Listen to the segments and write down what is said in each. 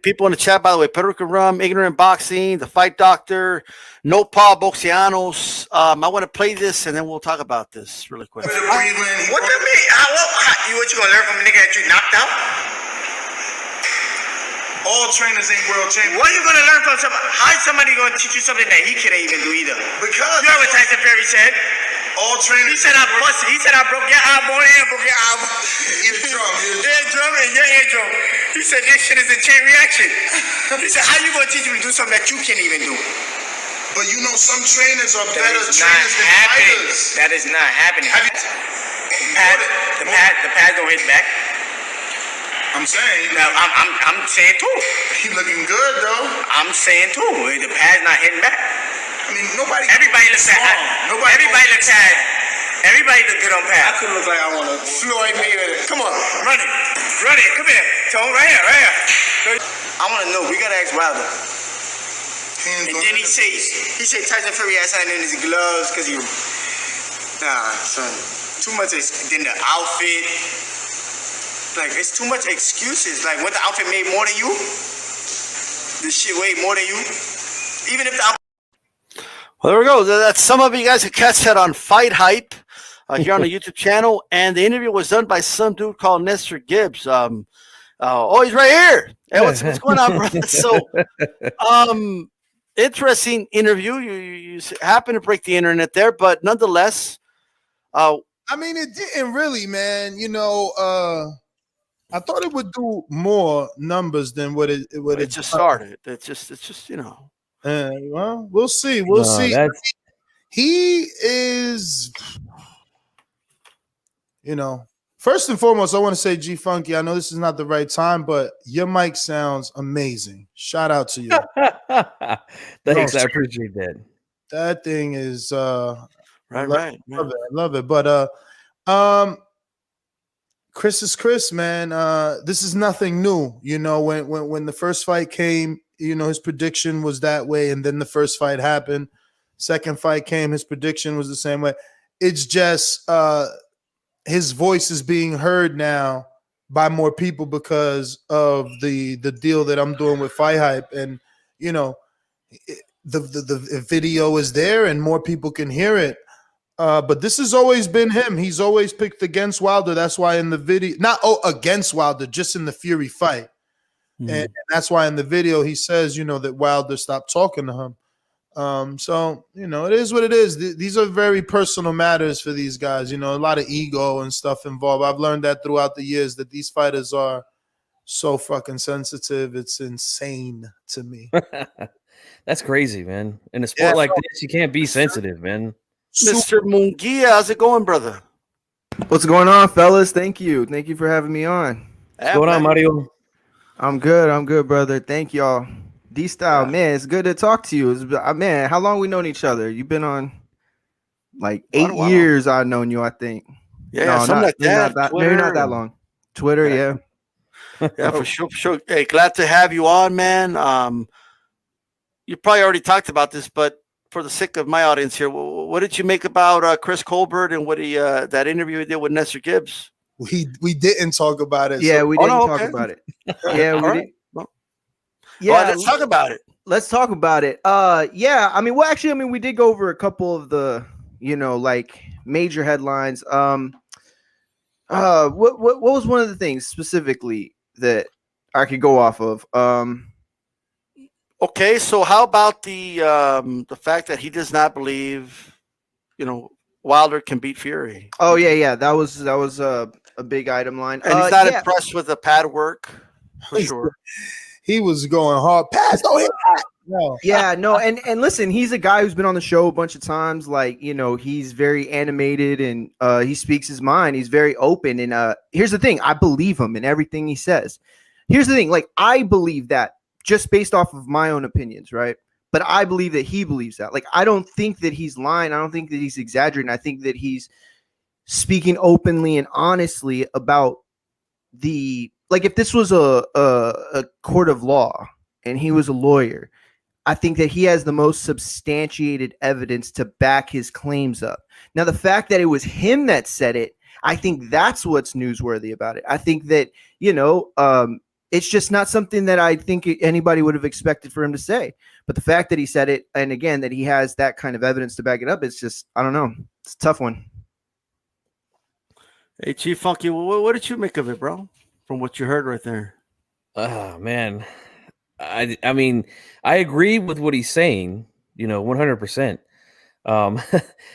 People in the chat, by the way, Pedro Rum, Ignorant Boxing, The Fight Doctor, No Paul Boxianos. I want to play this, and then we'll talk about this really quick. What do you mean? What you gonna learn from a nigga that you knocked out? All trainers ain't world champions. What are you gonna learn from somebody? How is somebody gonna teach you something that he couldn't even do either? Because you know what Tyson Fury said? All trainers. He said I busted. He said I broke your eyeball and broke your eyeball. Eardrum and your eardrum. He said this shit is a chain reaction. He said, how you gonna teach me to do something that you can't even do? But you know some trainers are better trainers than fighters. That is not happening. The pad don't hit back. I'm saying. Now I'm saying too. He looking good though. I'm saying too. The pad's not hitting back. I mean, everybody looks good on pad. I could look like I want to Floyd Mayweather. Come on, run it. Come here, Tone. Right here. I want to know. We gotta ask Wilder. And then he said Tyson Fury has something in his gloves because he. Nah, son. Too much. Then the outfit. Like it's too much excuses. Like what the outfit made more than you. This shit weighed more than you. Even if the outfit. Well, there we go. That's some of you guys can catch that on Fight Hype here on the YouTube channel. And the interview was done by some dude called Nestor Gibbs. Oh, he's right here. Hey, what's going on, bro? So, interesting interview. You happen to break the internet there, but nonetheless. I mean, it didn't really, man. You know, I thought it would do more numbers than what it just started. It's just you know. Well, we'll see. We'll see. He is, you know, first and foremost, I want to say, G Funky, I know this is not the right time, but your mic sounds amazing. Shout out to you. Thanks. I appreciate that. That thing is right. I love it. But Chris is Chris, man. This is nothing new. You know, when the first fight came, you know, his prediction was that way, and then the first fight happened. Second fight came, his prediction was the same way. It's just his voice is being heard now by more people because of the deal that I'm doing with Fight Hype, and you know, the video is there, and more people can hear it. But this has always been him. He's always picked against Wilder. That's why in the video, not against Wilder, just in the Fury fight. And that's why in the video he says, you know, that Wilder stopped talking to him. So, you know, it is what it is. These are very personal matters for these guys. You know, a lot of ego and stuff involved. I've learned that throughout the years that these fighters are so fucking sensitive. It's insane to me. That's crazy, man. In a sport like this, you can't be sensitive, man. Mr. Munguia, how's it going, brother? What's going on, fellas? Thank you for having me on. What's going on, Mario? I'm good, brother. Thank y'all. D-Style, man, it's good to talk to you. Man, how long we known each other? You've been on like 8 years. I've known you, I think. Yeah, no, something like that. Maybe not that long. Twitter, yeah. Yeah, for sure. Hey, glad to have you on, man. You probably already talked about this, but for the sake of my audience here, what did you make about Chris Colbert and what that interview he did with Nestor Gibbs? We didn't talk about it. Yeah, we didn't talk about it. Yeah, we did. Yeah, let's talk about it. Let's talk about it. Yeah, I mean, we did go over a couple of the, you know, like major headlines. What was one of the things specifically that I could go off of? Okay, so how about the fact that he does not believe, you know, Wilder can beat Fury? Oh yeah, that was a big item line, and he's not impressed with the pad work for sure. He was going hard. Pass, don't hit that. No. Yeah, no, and listen, he's a guy who's been on the show a bunch of times. Like, you know, he's very animated and he speaks his mind. He's very open. And here's the thing, I believe him in everything he says. Here's the thing, like, I believe that just based off of my own opinions, right? But I believe that he believes that. Like, I don't think that he's lying. I don't think that he's exaggerating. I think that he's speaking openly and honestly about the, like, if this was a court of law and he was a lawyer, I think that he has the most substantiated evidence to back his claims up. Now, the fact that it was him that said it, I think that's what's newsworthy about it. I think that, you know, it's just not something that I think anybody would have expected for him to say. But the fact that he said it, and again, that he has that kind of evidence to back it up, it's just, I don't know. It's a tough one. Hey, Chief Funky, what did you make of it, bro? From what you heard right there. Oh, man. I mean, I agree with what he's saying, 100%. Now,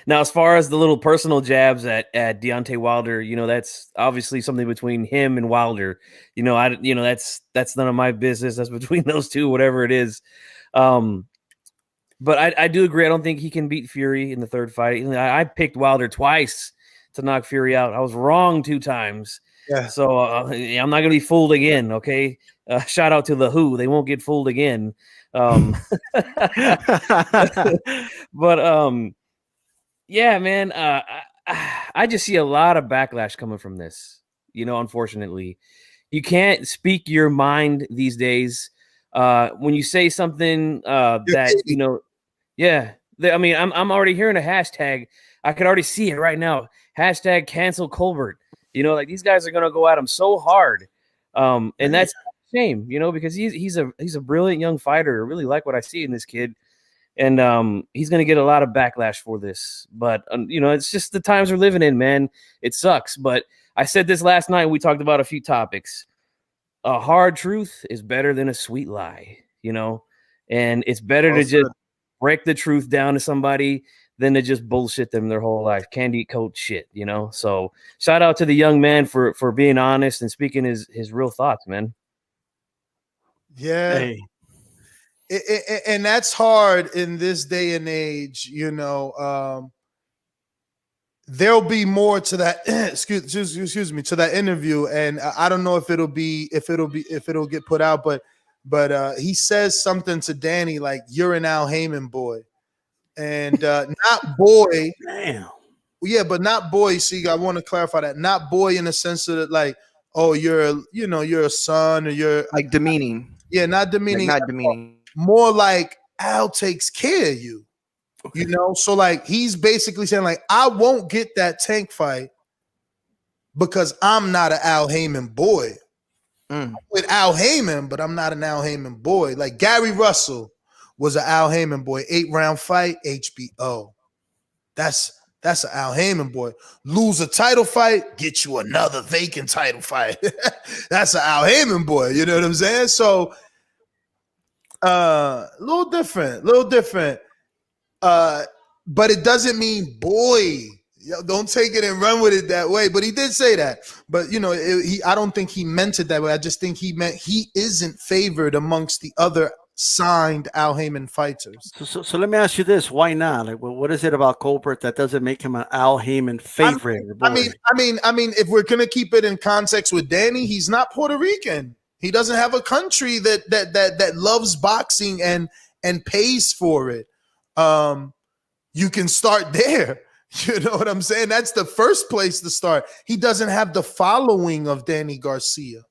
as far as the little personal jabs at Deontay Wilder, that's obviously something between him and Wilder. That's none of my business. That's between those two, whatever it is. But I do agree. I don't think he can beat Fury in the third fight. I picked Wilder twice to knock Fury out. I was wrong 2 times. Yeah. So I'm not going to be fooled again. Okay. Shout out to the Who. They won't get fooled again. But yeah, man, I just see a lot of backlash coming from this. Unfortunately, you can't speak your mind these days. When you say something that I mean, I'm already hearing a hashtag. I could already see it right now. Hashtag cancel Colbert. Like these guys are gonna go at him so hard, and that's a shame. Because he's a brilliant young fighter. I really like what I see in this kid. And he's going to get a lot of backlash for this. But, it's just the times we're living in, man. It sucks. But I said this last night. We talked about a few topics. A hard truth is better than a sweet lie, and it's better to just break the truth down to somebody than to just bullshit them their whole life. Candy coat shit, So shout out to the young man for being honest and speaking his real thoughts, man. Yeah. Hey. And that's hard in this day and age, there'll be more to that excuse me, to that interview, and I don't know if it'll get put out, but he says something to Danny like, you're an Al Heyman boy, and not boy. Damn. Yeah, but not boy. See, I want to clarify that, not boy in the sense of that, like, oh, you're a son, or you're like demeaning. Yeah, not demeaning. Like not demeaning. More like Al takes care of you, So like he's basically saying like, I won't get that Tank fight because I'm not an Al Heyman boy. With Al Heyman, but I'm not an Al Heyman boy. Like Gary Russell was an Al Heyman boy. 8-round fight, HBO. That's an Al Heyman boy. Lose a title fight, get you another vacant title fight. That's an Al Heyman boy. You know what I'm saying? So. Little different. But it doesn't mean boy. Don't take it and run with it that way. But he did say that. But I don't think he meant it that way. I just think he meant he isn't favored amongst the other signed Al Heyman fighters. So let me ask you this: why not? Like, what is it about Colbert that doesn't make him an Al Heyman favorite? I mean, if we're gonna keep it in context with Danny, he's not Puerto Rican. He doesn't have a country that loves boxing and pays for it. You can start there. You know what I'm saying? That's the first place to start. He doesn't have the following of Danny Garcia.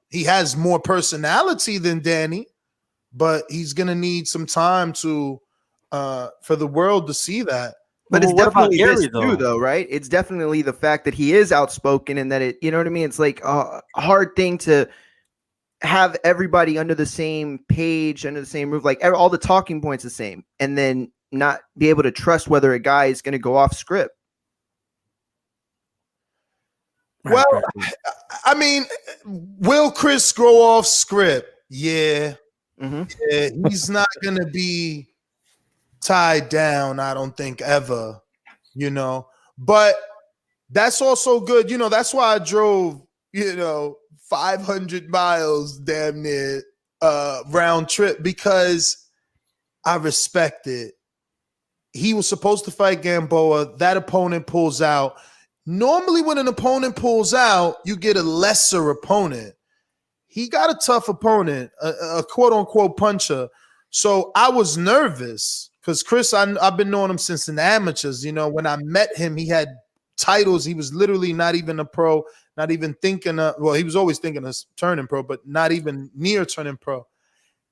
He has more personality than Danny, but he's gonna need some time to for the world to see that. But it's definitely this too, though, right? It's definitely the fact that he is outspoken and that you know what I mean? It's like a hard thing to have everybody under the same page, under the same roof, like all the talking points the same, and then not be able to trust whether a guy is going to go off script. Well, I mean, will Chris go off script? Yeah. Yeah, he's not going to be tied down, I don't think, ever, but that's also good. That's why I drove, 500 miles damn near round trip, because I respect it. He was supposed to fight Gamboa. That opponent pulls out. Normally when an opponent pulls out, you get a lesser opponent. He got a tough opponent, a quote unquote puncher. So I was nervous because Chris, I've been knowing him since in the amateurs. When I met him, he had titles. He was literally not even a pro, not even thinking he was always thinking of turning pro, but not even near turning pro.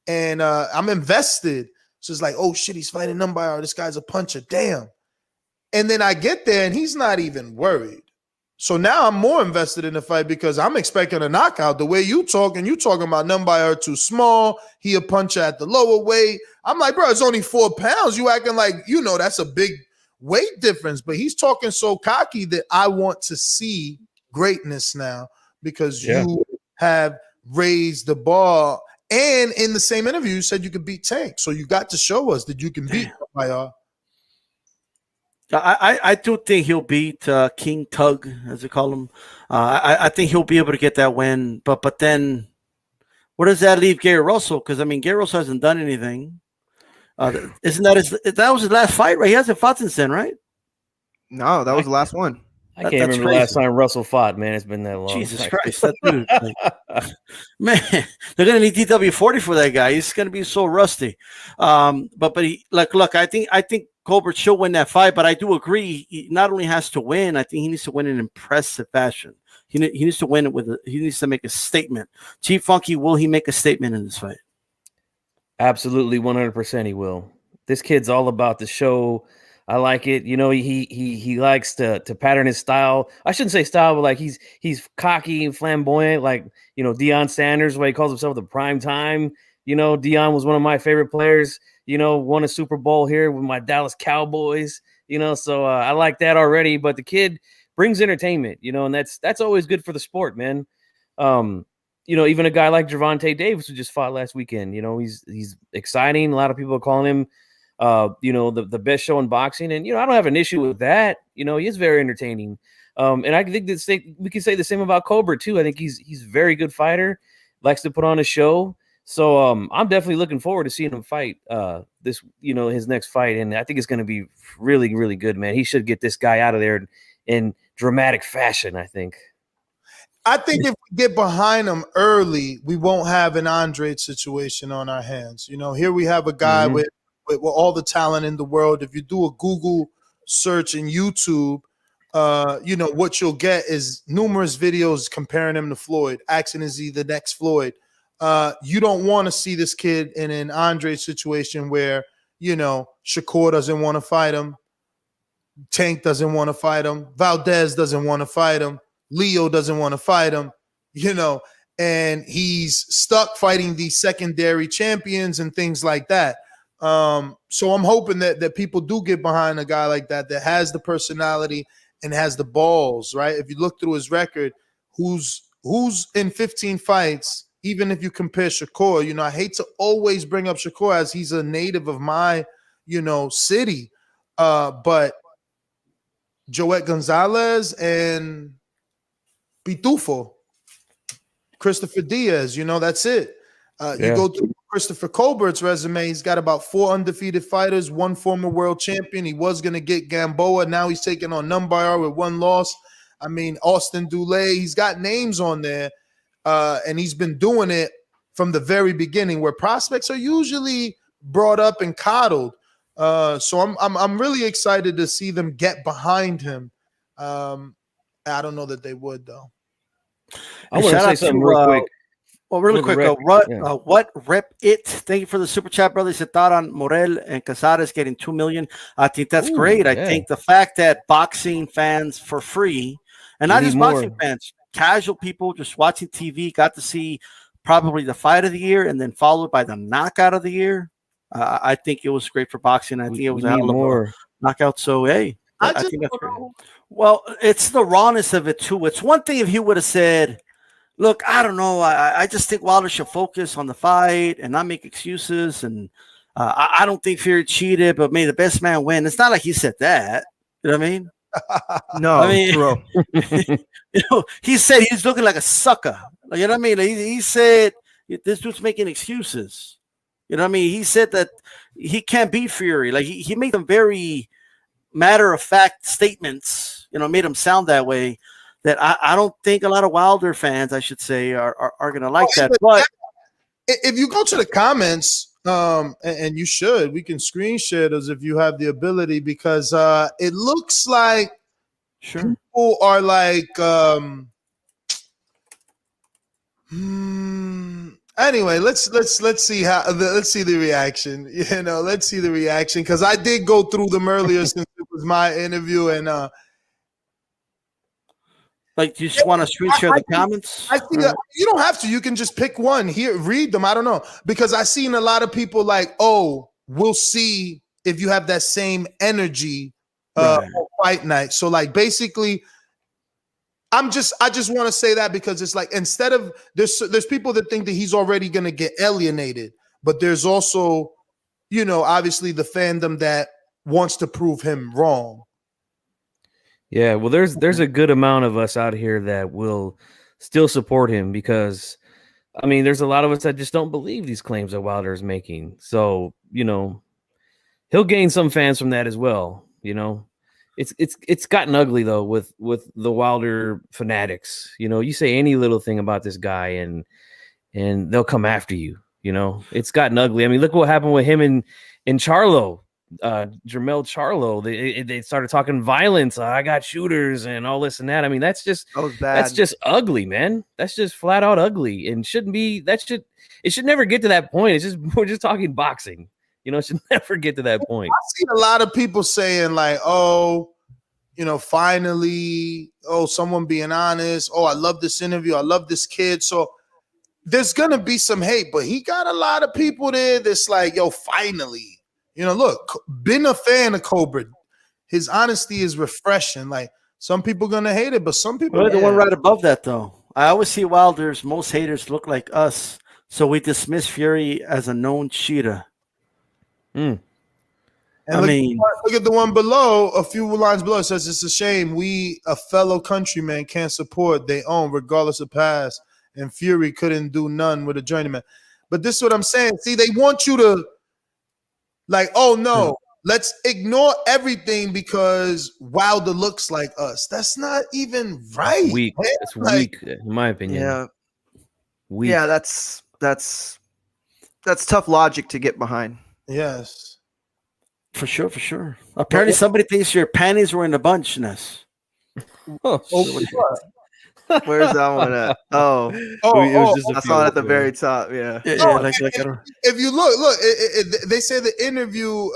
And I'm invested. So it's like, oh shit, he's fighting Numbauer. This guy's a puncher. Damn. And then I get there and he's not even worried. So now I'm more invested in the fight because I'm expecting a knockout. The way you talking about Numbayar too small. He a puncher at the lower weight. I'm like, bro, it's only 4 pounds. You acting like, that's a big weight difference. But he's talking so cocky that I want to see greatness now because you have raised the bar. And in the same interview, you said you could beat Tank. So you got to show us that you can beat Numbayar. I do think he'll beat King Tug, as they call him. I think he'll be able to get that win. But then, where does that leave Gary Russell? Because Gary Russell hasn't done anything. Isn't that was his last fight, right? He hasn't fought since then, right? No, that was the last one. I can't remember the last time Russell fought, man. It's been that long. Jesus Christ, that dude, man, they're gonna need DW40 for that guy. He's gonna be so rusty. But he look, I think Colbert should win that fight, but I do agree. He not only has to win, I think he needs to win in impressive fashion. He needs to win it he needs to make a statement. Chief Funky, will he make a statement in this fight? Absolutely, 100% he will. This kid's all about the show. I like it. He likes to pattern his style. I shouldn't say style, but like he's cocky and flamboyant, like Deion Sanders, where he calls himself the prime time. Deion was one of my favorite players. Won a Super Bowl here with my Dallas Cowboys. So I like that already. But the kid brings entertainment. And that's always good for the sport, man. Even a guy like Gervonta Davis who just fought last weekend. He's exciting. A lot of people are calling him the best show in boxing. And, I don't have an issue with that. He is very entertaining. And I think we can say the same about Colbert too. I think he's a very good fighter, likes to put on a show. So I'm definitely looking forward to seeing him fight his next fight. And I think it's going to be really, really good, man. He should get this guy out of there in dramatic fashion, I think. I think if we get behind him early, we won't have an Andre situation on our hands. Here we have a guy with all the talent in the world. If you do a Google search in YouTube, what you'll get is numerous videos comparing him to Floyd, asking is he the next Floyd. You don't want to see this kid in an Andre situation where, Shakur doesn't want to fight him. Tank doesn't want to fight him. Valdez doesn't want to fight him. Leo doesn't want to fight him, and he's stuck fighting these secondary champions and things like that. So I'm hoping that people do get behind a guy like that has the personality and has the balls, right? If you look through his record, who's in 15 fights, even if you compare Shakur, I hate to always bring up Shakur as he's a native of my, city. But Joet Gonzalez and Pitufo, Christopher Diaz, that's it. You go through Christopher Colbert's resume, he's got about 4 undefeated fighters, 1 former world champion. He was going to get Gamboa. Now he's taking on Numbayar with 1 loss. Austin Dulé, he's got names on there. And he's been doing it from the very beginning, where prospects are usually brought up and coddled. So I'm really excited to see them get behind him. I don't know that they would though. I want to say something real quick. Well, really quick, what rep it? Thank you for the super chat, brother. He said thought on Morel and Casares getting $2 million. I think that's great. I think the fact that boxing fans for free, and not just boxing fans, casual people just watching TV got to see probably the fight of the year and then followed by the knockout of the year. I think it was great for boxing. I think it was a hell of a knockout. So, hey, I think that's great. Well, it's the rawness of it, too. It's one thing if he would have said, look, I don't know. I just think Wilder should focus on the fight and not make excuses. And I don't think Fury cheated, but may the best man win. It's not like he said that. You know what I mean? No, bro. He said he's looking like a sucker. You know what I mean? He said this dude's making excuses. You know what I mean? He said that he can't beat Fury. Like he made some very matter-of-fact statements, made him sound that way, that I don't think a lot of Wilder fans, I should say, are going to like that. But if you go to the comments, and you should, we can screen share those if you have the ability, because it looks like people are like, anyway, let's see let's see the reaction. Let's see the reaction, because I did go through them earlier since it was my interview, and Like, do you just want to screen share the comments? I see that you don't have to. You can just pick one here, read them. I don't know, because I seen a lot of people like, oh, we'll see if you have that same energy on fight night. So like basically, I just want to say that because it's like instead of there's people that think that he's already gonna get alienated, but there's also, you know, obviously the fandom that wants to prove him wrong. Yeah, well, there's a good amount of us out here that will still support him because, I mean, there's a lot of us that just don't believe these claims that Wilder is making. So, you know, he'll gain some fans from that as well. You know, it's gotten ugly though with the Wilder fanatics. You know, you say any little thing about this guy and they'll come after you. You know, it's gotten ugly. I mean, look what happened with him and Charlo. Jermell Charlo, they started talking violence. I got shooters and all this and that. I mean, that's just ugly, man. That's just flat out ugly and shouldn't be. It should never get to that point. It's just we're just talking boxing. You know, it should never get to that point. I've seen a lot of people saying like, oh, you know, finally, oh, someone being honest. Oh, I love this interview. I love this kid. So there's gonna be some hate, but he got a lot of people there that's like, yo, finally. You know, look, been a fan of Colbert. His honesty is refreshing. Like some people gonna hate it, but some people. Well, the one right above that, though. I always see Wilder's most haters look like us, so we dismiss Fury as a known cheater. And look at the one below. A few lines below it says, "It's a shame we, a fellow countryman, can't support their own, regardless of past. And Fury couldn't do none with a journeyman." But this is what I'm saying. See, they want you to. Like, oh no, let's ignore everything because Wilder looks like us. That's not even right. Weak. Man. It's weak, in my opinion. Yeah. Weak. Yeah, that's tough logic to get behind. Yes. For sure. Apparently somebody thinks your panties were in a bunch, Ness. Where's that one at? Oh, I saw it at the very top. Yeah. If you look, they say the interview,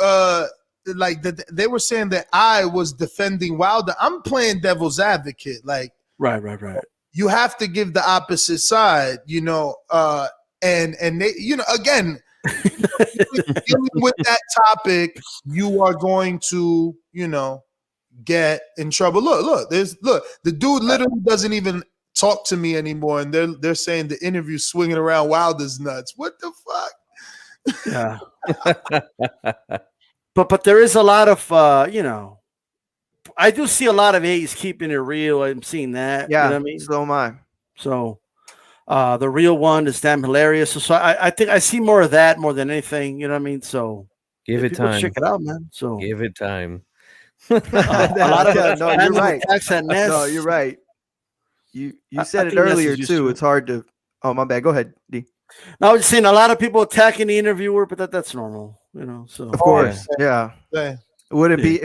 like they were saying that I was defending Wilder. I'm playing devil's advocate. Like, right. You have to give the opposite side, you know, and they, you know, again, dealing with that topic, you are going to, you know, get in trouble. Look, the dude literally doesn't even talk to me anymore, and they're saying the interview swinging around Wilder's nuts. What the fuck? Yeah. but there is a lot of you know, I do see a lot of A's keeping it real. I'm seeing that. Yeah, you know what I mean? so am I. So the real one is damn hilarious. So I think I see more of that more than anything. You know what I mean? So give it time. Check it out, man. So give it time. A lot of no, you're right. Ness. No, you're right. You said it earlier too. It's hard to. Oh, my bad. Go ahead, D. No, I was just saying a lot of people attacking the interviewer, but that's normal, you know. So of course, yeah. Yeah. It wouldn't be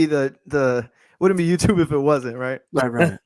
the wouldn't be YouTube if it wasn't, right? Right.